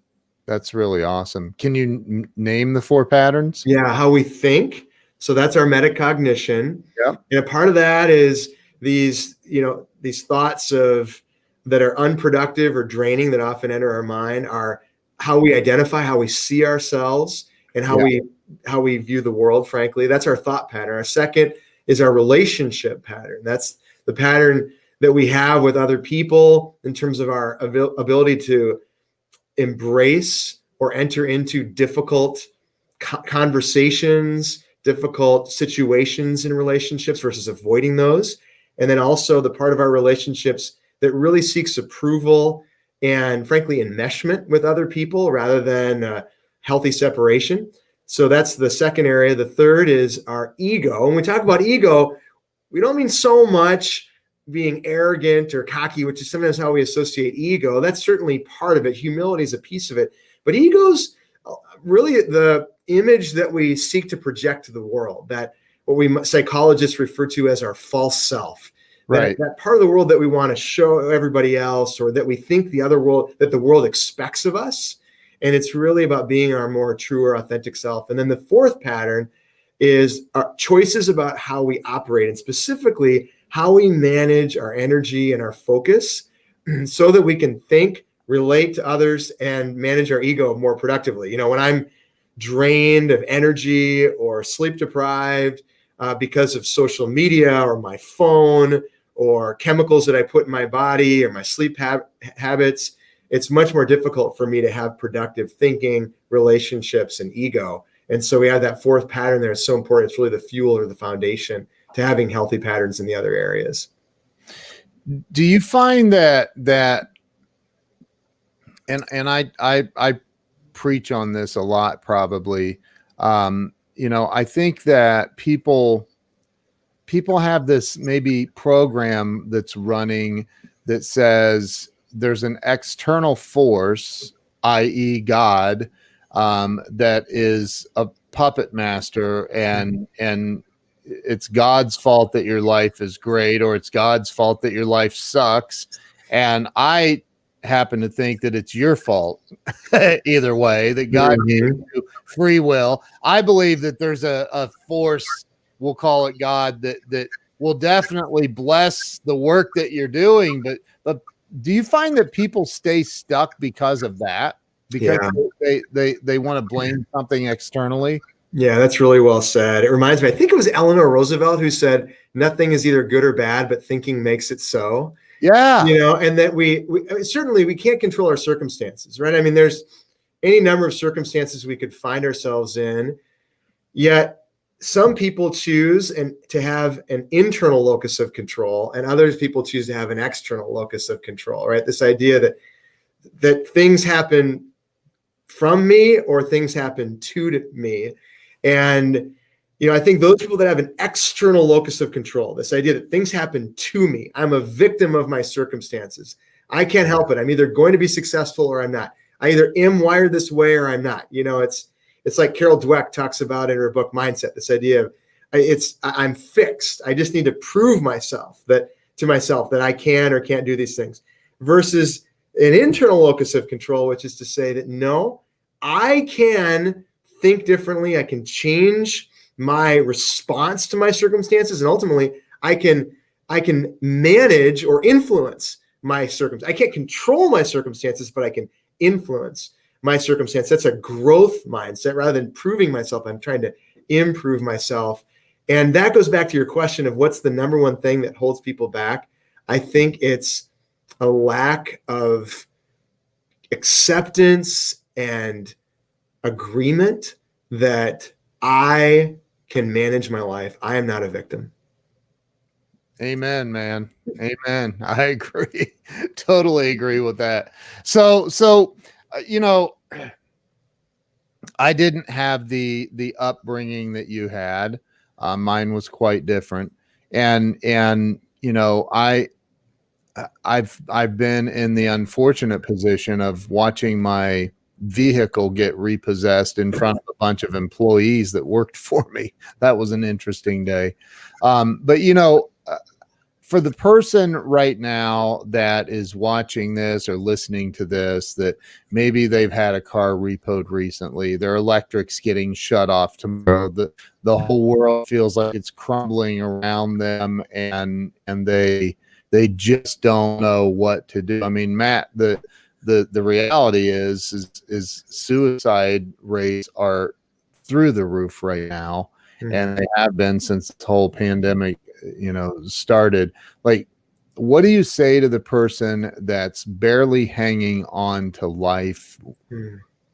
That's really awesome. Can you name the 4 patterns? Yeah. How we think. So that's our metacognition. Yep. And a part of that is these thoughts that are unproductive or draining that often enter our mind are how we identify, how we see ourselves, and how we view the world, frankly. That's our thought pattern. Our second is our relationship pattern. That's the pattern that we have with other people in terms of our ability to embrace or enter into difficult conversations, difficult situations in relationships versus avoiding those. And then also the part of our relationships that really seeks approval and frankly enmeshment with other people rather than healthy separation. So that's the second area. The third is our ego. When we talk about ego, we don't mean so much being arrogant or cocky, which is sometimes how we associate ego. That's certainly part of it. Humility is a piece of it. But ego's really the image that we seek to project to the world, that what we psychologists refer to as our false self. Right. That part of the world that we want to show everybody else, or that we think the world expects of us. And it's really about being our more true or authentic self. And then the fourth pattern is our choices about how we operate, and specifically how we manage our energy and our focus so that we can think, relate to others, and manage our ego more productively. You know, when I'm drained of energy or sleep deprived because of social media or my phone or chemicals that I put in my body or my sleep habits, it's much more difficult for me to have productive thinking, relationships, and ego. And so we have that fourth pattern there. It's so important. It's really the fuel or the foundation to having healthy patterns in the other areas. Do you find that and I preach on this a lot, probably. You know, I think that people have this maybe program that's running that says there's an external force, i.e. God, that is a puppet master, and it's God's fault that your life is great, or it's God's fault that your life sucks. And I happen to think that it's your fault either way, that God gave you free will. I believe that there's a force, we'll call it God, that will definitely bless the work that you're doing. But do you find that people stay stuck because of that? Because they want to blame something externally? Yeah, that's really well said. It reminds me, I think it was Eleanor Roosevelt who said, nothing is either good or bad, but thinking makes it so. Yeah. You know, and that we certainly we can't control our circumstances, right? I mean, there's any number of circumstances we could find ourselves in, yet some people choose to have an internal locus of control, and others people choose to have an external locus of control, right? This idea that things happen from me or things happen to me. And, you know, I think those people that have an external locus of control, this idea that things happen to me, I'm a victim of my circumstances. I can't help it. I'm either going to be successful or I'm not. I either am wired this way or I'm not. You know, it's like Carol Dweck talks about in her book Mindset, this idea of I'm fixed. I just need to prove to myself that I can or can't do these things, versus an internal locus of control, which is to say that no, I can think differently. I can change my response to my circumstances, and ultimately I can manage or influence my circumstances. I can't control my circumstances, but I can influence my circumstance. That's a growth mindset. Rather than proving myself, I'm trying to improve myself. And that goes back to your question of what's the number one thing that holds people back. I think it's a lack of acceptance and agreement that I can manage my life. I am not a victim. Amen, man. Amen. I agree. Totally agree with that. So, you know, I didn't have the upbringing that you had. Mine was quite different. And, you know, I've been in the unfortunate position of watching my vehicle get repossessed in front of a bunch of employees that worked for me. That was an interesting day. But you know, for the person right now that is watching this or listening to this, that maybe they've had a car repoed recently, their electric's getting shut off tomorrow, the whole world feels like it's crumbling around them, and they just don't know what to do. I mean, Matt, the reality is suicide rates are through the roof right now, and they have been since this whole pandemic, you know, started. Like, what do you say to the person that's barely hanging on to life,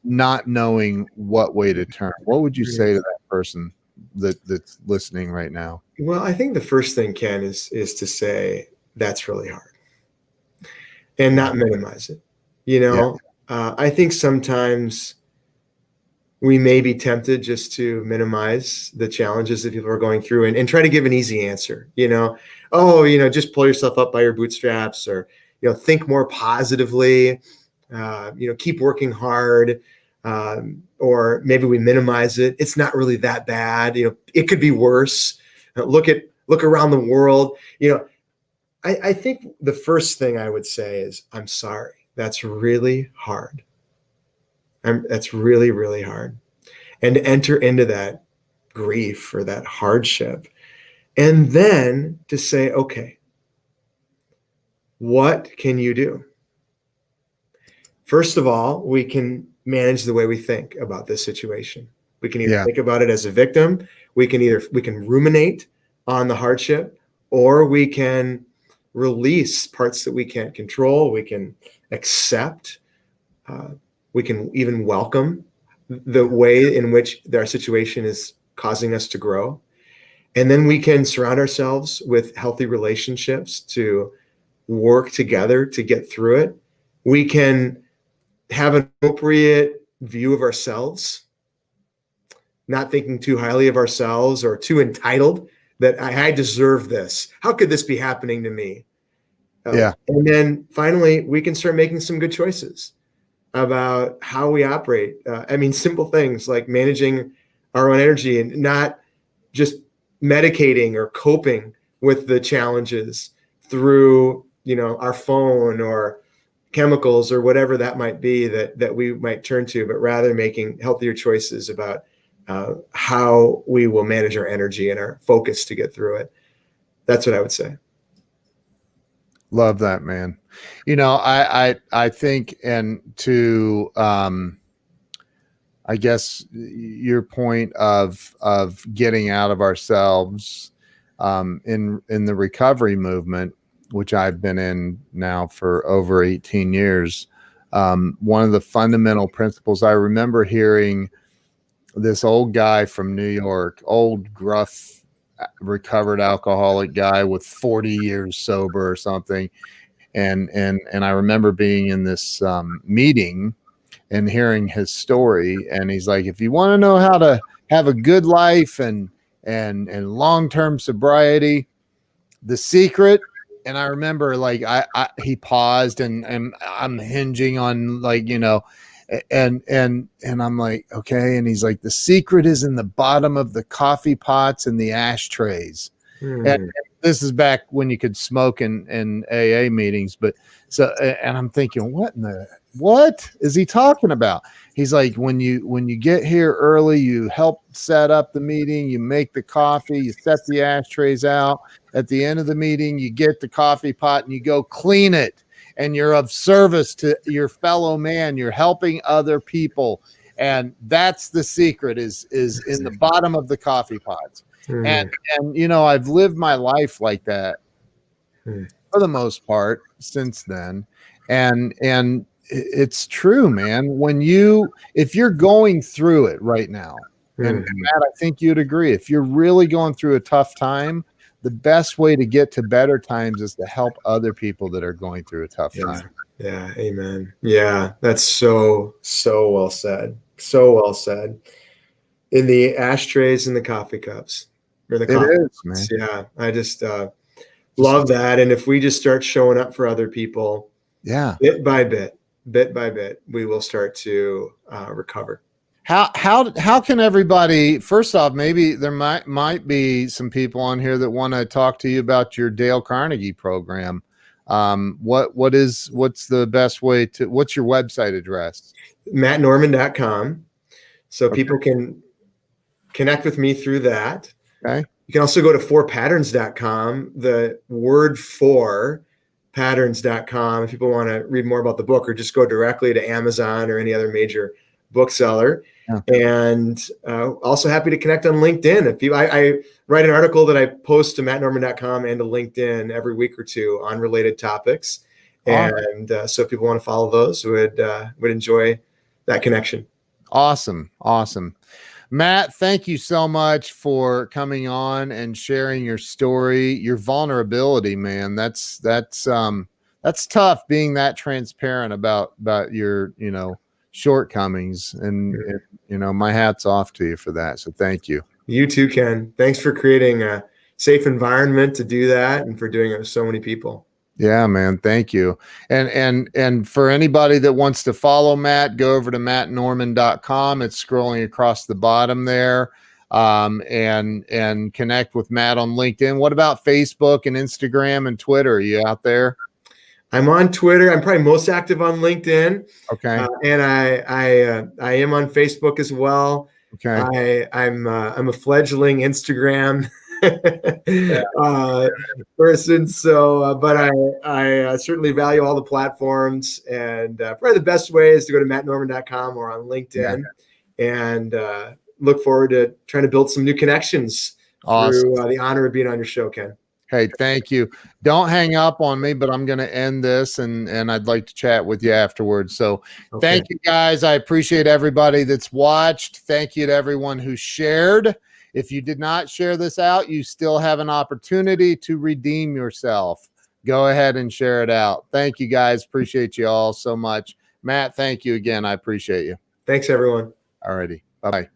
not knowing what way to turn? What would you say to that person that's listening right now? Well, I think the first thing, Ken, is to say that's really hard and not minimize it. You Yeah. know, I think sometimes we may be tempted just to minimize the challenges that people are going through and try to give an easy answer, just pull yourself up by your bootstraps, or, think more positively, keep working hard. Or maybe we minimize it. It's not really that bad. It could be worse. Look around the world. I think the first thing I would say is, I'm sorry. That's really hard. That's really, really hard. And to enter into that grief or that hardship. And then to say, okay, what can you do? First of all, we can manage the way we think about this situation. We can either think about it as a victim, we can ruminate on the hardship, or we can release parts that we can't control. We can accept, we can even welcome the way in which our situation is causing us to grow. And then we can surround ourselves with healthy relationships to work together to get through it. We can have an appropriate view of ourselves, not thinking too highly of ourselves or too entitled that I deserve this. How could this be happening to me? And then finally, we can start making some good choices about how we operate. Simple things like managing our own energy and not just medicating or coping with the challenges through, our phone or chemicals or whatever that might be that we might turn to, but rather making healthier choices about how we will manage our energy and our focus to get through it. That's what I would say. Love that, man. I think, and to, I guess your point of getting out of ourselves, in the recovery movement, which I've been in now for over 18 years. One of the fundamental principles, I remember hearing this old guy from New York, old gruff, recovered alcoholic guy with 40 years sober or something. And I remember being in this meeting and hearing his story. And he's like, if you want to know how to have a good life and long-term sobriety, the secret. And I remember he paused and I'm hinging on and I'm like, okay. And he's like, the secret is in the bottom of the coffee pots and the ashtrays. And this is back when you could smoke in AA meetings. But and I'm thinking, what is he talking about? He's like, when you get here early, you help set up the meeting, you make the coffee, you set the ashtrays out. At the end of the meeting, you get the coffee pot and you go clean it. And you're of service to your fellow man. You're helping other people. And that's the secret is in the bottom of the coffee pots. And I've lived my life like that for the most part since then. And it's true, man. If you're going through it right now, and Matt, I think you'd agree, if you're really going through a tough time, the best way to get to better times is to help other people that are going through a tough time. Yeah. Amen. Yeah. That's so well said. So well said. In the ashtrays and the coffee cups. Or the coffee cups. Man. Yeah. I just love that. And if we just start showing up for other people, bit by bit, we will start to recover. How can everybody, first off, maybe there might be some people on here that want to talk to you about your Dale Carnegie program. What's the best way to, what's your website address? mattnorman.com. So people can connect with me through that. Okay. You can also go to 4patterns.com, the word 4 patterns.com if people want to read more about the book, or just go directly to Amazon or any other major bookseller. And also happy to connect on LinkedIn. If I write an article that I post to mattnorman.com and to LinkedIn every week or two on related topics. And so if people want to follow those, would enjoy that connection. Awesome. Matt, thank you so much for coming on and sharing your story, your vulnerability, man. That's tough being that transparent about your, shortcomings and my hat's off to you for that. So thank you. You too, Ken. Thanks for creating a safe environment to do that and for doing it with so many people. Yeah, man. Thank you. And for anybody that wants to follow Matt, go over to mattnorman.com. It's scrolling across the bottom there. And connect with Matt on LinkedIn. What about Facebook and Instagram and Twitter? Are you out there? I'm on Twitter. I'm probably most active on LinkedIn. Okay. And I am on Facebook as well. Okay. I'm a fledgling Instagram person. So, but I certainly value all the platforms, and probably the best way is to go to mattnorman.com or on LinkedIn, and look forward to trying to build some new connections through the honor of being on your show, Ken. Hey, thank you. Don't hang up on me, but I'm going to end this and I'd like to chat with you afterwards. So Thank you guys. I appreciate everybody that's watched. Thank you to everyone who shared. If you did not share this out, you still have an opportunity to redeem yourself. Go ahead and share it out. Thank you guys. Appreciate you all so much. Matt, thank you again. I appreciate you. Thanks, everyone. All righty. Bye-bye.